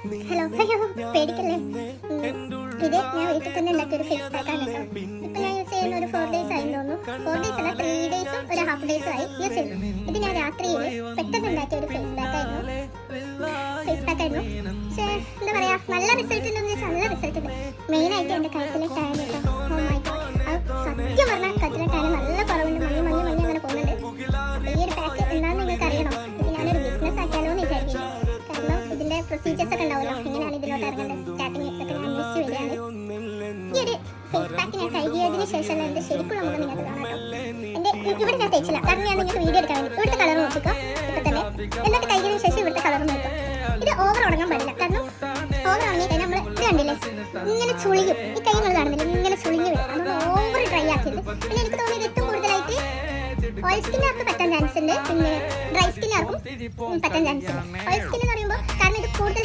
Hello അയ്യോ പേടിക്കല്ലേ. ഇത് ഞാൻ വീട്ടിൽ തന്നെ ഉണ്ടാക്കിയ ഒരു ഫേസ് പാക്കാണ് കേട്ടോ. ഇപ്പൊ ഞാൻ യൂസ് ചെയ്യുന്ന ഒരു 4 days ആയി തോന്നുന്നു. 4 days അല്ല 3 days ഒരു ഹാഫ് ഡേയ്സ് ആയി യൂസ് ചെയ്യുന്നു. ഇത് ഞാൻ രാത്രിയിൽ പെട്ടെന്ന് ഉണ്ടാക്കിയ ഒരു ഫേസ് പാക്കായിരുന്നു. പക്ഷേ എന്താ പറയാ, നല്ല റിസൾട്ട് ഉണ്ടെന്ന് വെച്ചാൽ നല്ല റിസൾട്ട് ഉണ്ട്. മെയിൻ ആയിട്ട് എൻ്റെ കഴുത്തിലെ ടാൻ കേട്ടോ. ഓ മൈ ഗോഡ്, അത് സത്യം പറഞ്ഞാൽ കഴുത്തിലെ ടാൻ നല്ല കുറവുണ്ട്. മഞ്ഞ് മഞ്ഞ് മഞ്ഞ് അങ്ങനെ പോകുന്നുണ്ട്. ഈ ഒരു പാക്ക് എന്താണെന്ന് നിങ്ങൾക്ക് അറിയണം. ഇത് ഞാനൊരു ബിസിനസ് ആക്കിയാലോ എന്ന് വിചാരിക്കുന്നു. കാരണം ഇതിന്റെ പ്രൊസീജിയേഴ്സ് ഒക്കെ ഉണ്ടാവുമല്ലോ, എങ്ങനെയാണ് ഇതിലോട്ട് ഇറങ്ങേണ്ടത്, സ്റ്റാർട്ടിങ് ഒക്കെ ഞാൻ അന്വേഷിച്ച് വരികയാണ്. ഈ ഒരു ഫേസ് പാക്ക് ഞാൻ കഴുകിയതിന് ശേഷം എൻ്റെ ശരിക്കുള്ള മുഖം നിങ്ങൾക്ക് കാണാം കേട്ടോ. എൻ്റെ ഇവിടെ ഞാൻ തേച്ചില്ല, കാരണം ഞാൻ നിങ്ങൾക്ക് വീഡിയോ എടുക്കാൻ വേണ്ടി ഇവിടുത്തെ കളർ നോക്കിക്കോ ഇപ്പം തന്നെ. എന്നിട്ട് കഴുകിയതിന് ശേഷം ഇവിടുത്തെ കളർ നോക്കാം. ഇത് ഓവർ ഉണങ്ങാൻ പാടില്ല, കാരണം ഓവർ ഉണങ്ങി കഴിഞ്ഞാൽ നമ്മൾ ഇത് കണ്ടില്ലേ ഇങ്ങനെ ചുളിയും. ഈ കൈ നിങ്ങൾ കാണുന്നില്ല, ഇങ്ങനെ ചുളിഞ്ഞ് വരും. അതുകൊണ്ട് ഓവർ ഡ്രൈ ആക്കിയത്. പിന്നെ എനിക്ക് തോന്നിയത് ഏറ്റവും കൂടുതലായിട്ട് ഓയിൽ സ്കിന്നുകാർക്ക് പറ്റാൻ ചാൻസ് ഉണ്ട്, പിന്നെ ഡ്രൈ സ്കിന്നുകാർക്കും പറ്റാൻ ചാൻസ് ഉണ്ട്. ഓയിൽ സ്കിൻ എന്ന് പറയുമ്പോൾ കാരണം ഇത് കൂടുതൽ